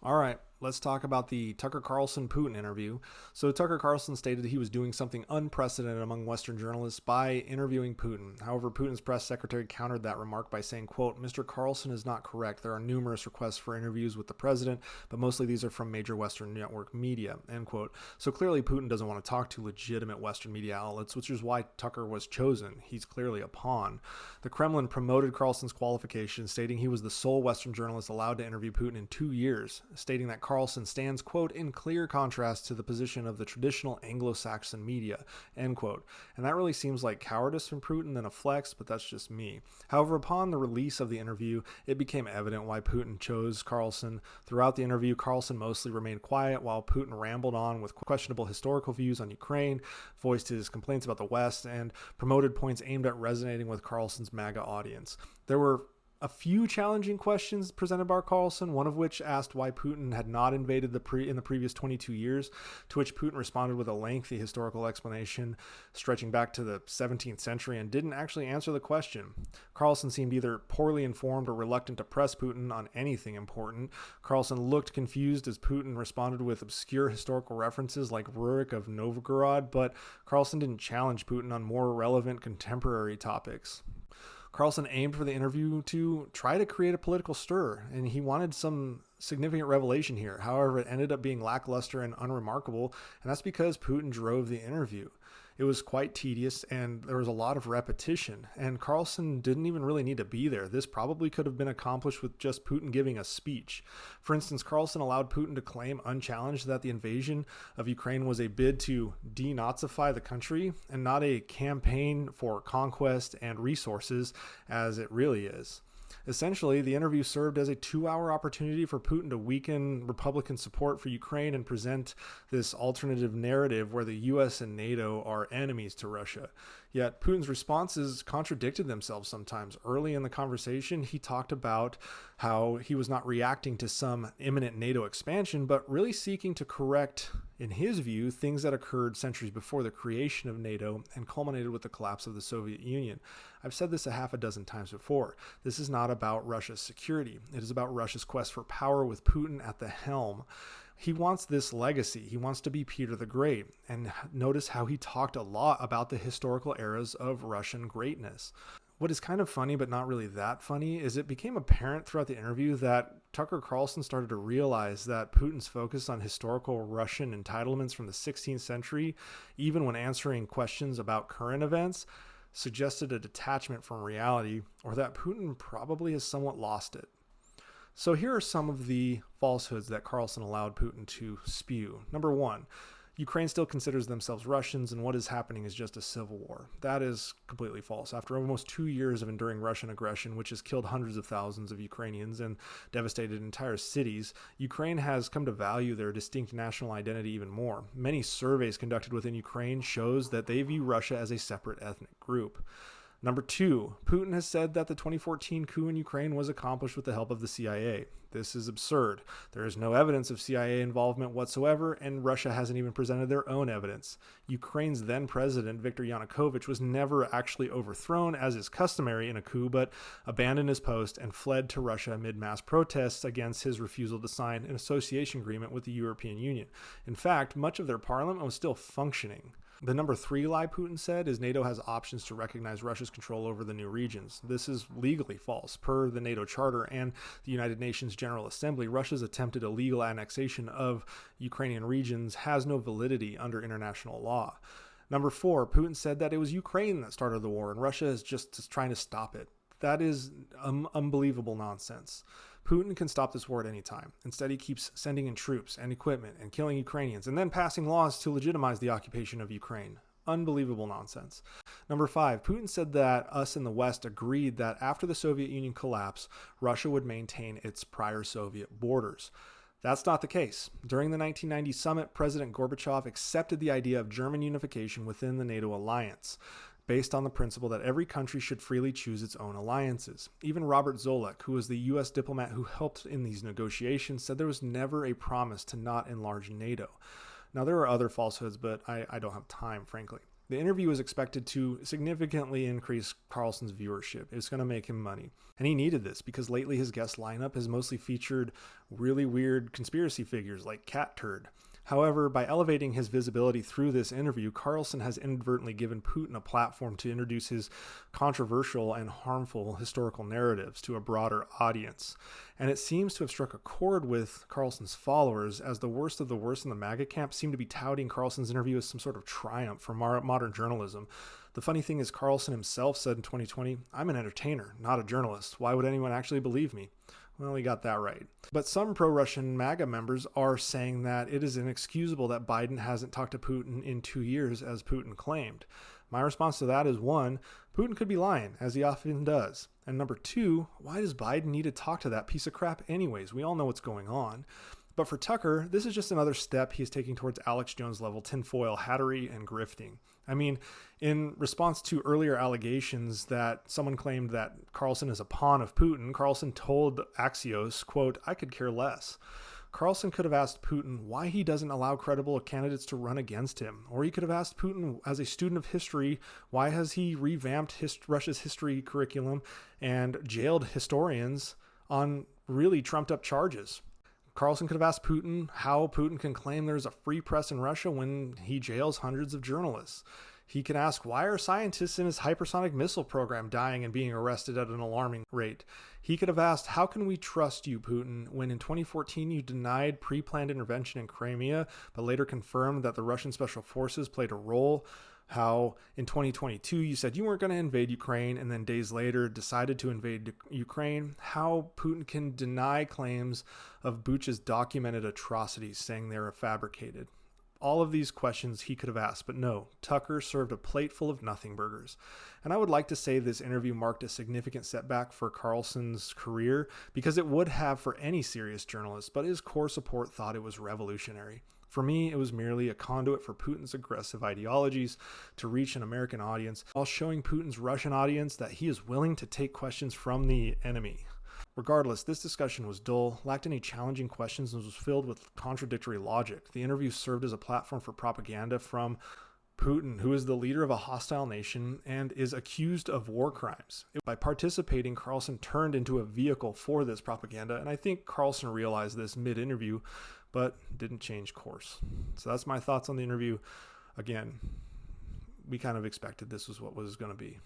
All right, let's talk about the Tucker Carlson Putin interview. So, Tucker Carlson stated he was doing something unprecedented among Western journalists by interviewing Putin. However, Putin's press secretary countered that remark by saying, quote, "Mr. Carlson is not correct. There are numerous requests for interviews with the president, but mostly these are from major Western network media," end quote. So, clearly, Putin doesn't want to talk to legitimate Western media outlets, which is why Tucker was chosen. He's clearly a pawn. The Kremlin promoted Carlson's qualifications, stating he was the sole Western journalist allowed to interview Putin in 2 years, stating that Carlson stands, quote, "in clear contrast to the position of the traditional Anglo-Saxon media," end quote. And that really seems like cowardice from Putin than a flex, but that's just me. However, upon the release of the interview, it became evident why Putin chose Carlson. Throughout the interview, Carlson mostly remained quiet while Putin rambled on with questionable historical views on Ukraine, voiced his complaints about the West, and promoted points aimed at resonating with Carlson's MAGA audience. There were a few challenging questions presented by Carlson, one of which asked why Putin had not invaded in the previous 22 years, to which Putin responded with a lengthy historical explanation stretching back to the 17th century and didn't actually answer the question. Carlson seemed either poorly informed or reluctant to press Putin on anything important. Carlson looked confused as Putin responded with obscure historical references like Rurik of Novgorod, but Carlson didn't challenge Putin on more relevant contemporary topics. Carlson aimed for the interview to try to create a political stir, and he wanted some significant revelation here. However, it ended up being lackluster and unremarkable, and that's because Putin drove the interview. It was quite tedious, and there was a lot of repetition, and Carlson didn't even really need to be there. This probably could have been accomplished with just Putin giving a speech. For instance, Carlson allowed Putin to claim unchallenged that the invasion of Ukraine was a bid to denazify the country and not a campaign for conquest and resources, as it really is. Essentially, the interview served as a 2-hour opportunity for Putin to weaken Republican support for Ukraine and present this alternative narrative where the US and NATO are enemies to Russia. Yet Putin's responses contradicted themselves sometimes. Early in the conversation, he talked about how he was not reacting to some imminent NATO expansion, but really seeking to correct, in his view, things that occurred centuries before the creation of NATO and culminated with the collapse of the Soviet Union. I've said this a half a dozen times before. This is not about Russia's security. It is about Russia's quest for power with Putin at the helm. He wants this legacy. He wants to be Peter the Great. And notice how he talked a lot about the historical eras of Russian greatness. What is kind of funny, but not really that funny, is it became apparent throughout the interview that Tucker Carlson started to realize that Putin's focus on historical Russian entitlements from the 16th century, even when answering questions about current events, suggested a detachment from reality, or that Putin probably has somewhat lost it. So here are some of the falsehoods that Carlson allowed Putin to spew. Number one, Ukraine still considers themselves Russians, and what is happening is just a civil war. That is completely false. After almost 2 years of enduring Russian aggression, which has killed hundreds of thousands of Ukrainians and devastated entire cities, Ukraine has come to value their distinct national identity even more. Many surveys conducted within Ukraine shows that they view Russia as a separate ethnic group. Number two, Putin has said that the 2014 coup in Ukraine was accomplished with the help of the CIA. This is absurd. There is no evidence of CIA involvement whatsoever, and Russia hasn't even presented their own evidence. Ukraine's then president, Viktor Yanukovych, was never actually overthrown, as is customary in a coup, but abandoned his post and fled to Russia amid mass protests against his refusal to sign an association agreement with the European Union. In fact, much of their parliament was still functioning. The number three lie Putin said is NATO has options to recognize Russia's control over the new regions. This is legally false. Per the NATO Charter and the United Nations General Assembly, Russia's attempted illegal annexation of Ukrainian regions has no validity under international law. Number four, Putin said that it was Ukraine that started the war and Russia is just trying to stop it. That is unbelievable nonsense. Putin can stop this war at any time. Instead, he keeps sending in troops and equipment and killing Ukrainians and then passing laws to legitimize the occupation of Ukraine. Unbelievable nonsense. Number five, Putin said that us in the West agreed that after the Soviet Union collapse, Russia would maintain its prior Soviet borders. That's not the case. During the 1990 summit, President Gorbachev accepted the idea of German unification within the NATO alliance, based on the principle that every country should freely choose its own alliances. Even Robert Zoellick, who was the U.S. diplomat who helped in these negotiations, said there was never a promise to not enlarge NATO. Now, there are other falsehoods, but I don't have time, frankly. The interview is expected to significantly increase Carlson's viewership. It's going to make him money. And he needed this because lately his guest lineup has mostly featured really weird conspiracy figures like Cat Turd. However, by elevating his visibility through this interview, Carlson has inadvertently given Putin a platform to introduce his controversial and harmful historical narratives to a broader audience. And it seems to have struck a chord with Carlson's followers, as the worst of the worst in the MAGA camp seem to be touting Carlson's interview as some sort of triumph for modern journalism. The funny thing is, Carlson himself said in 2020, "I'm an entertainer, not a journalist. Why would anyone actually believe me?" Well, he got that right. But some pro-Russian MAGA members are saying that it is inexcusable that Biden hasn't talked to Putin in 2 years, as Putin claimed. My response to that is, one, Putin could be lying, as he often does. And number two, why does Biden need to talk to that piece of crap anyways? We all know what's going on. But for Tucker, this is just another step he's taking towards Alex Jones level tinfoil hattery and grifting. I mean, in response to earlier allegations that someone claimed that Carlson is a pawn of Putin, Carlson told Axios, quote, "I could care less." Carlson could have asked Putin why he doesn't allow credible candidates to run against him. Or he could have asked Putin, as a student of history, why has he revamped Russia's history curriculum and jailed historians on really trumped up charges. Carlson could have asked Putin how Putin can claim there's a free press in Russia when he jails hundreds of journalists. He can ask, why are scientists in his hypersonic missile program dying and being arrested at an alarming rate? He could have asked, how can we trust you, Putin, when in 2014 you denied pre-planned intervention in Crimea, but later confirmed that the Russian special forces played a role? How in 2022 you said you weren't going to invade Ukraine and then days later decided to invade Ukraine? How Putin can deny claims of Bucha's documented atrocities, saying they were fabricated? All of these questions he could have asked, but no, Tucker served a plate full of nothing burgers. And I would like to say this interview marked a significant setback for Carlson's career, because it would have for any serious journalist, but his core support thought it was revolutionary. For me, it was merely a conduit for Putin's aggressive ideologies to reach an American audience, while showing Putin's Russian audience that he is willing to take questions from the enemy. Regardless, this discussion was dull, lacked any challenging questions, and was filled with contradictory logic. The interview served as a platform for propaganda from Putin, who is the leader of a hostile nation and is accused of war crimes. By participating, Carlson turned into a vehicle for this propaganda, and I think Carlson realized this mid-interview, but didn't change course. So that's my thoughts on the interview. Again, we kind of expected this was what was going to be.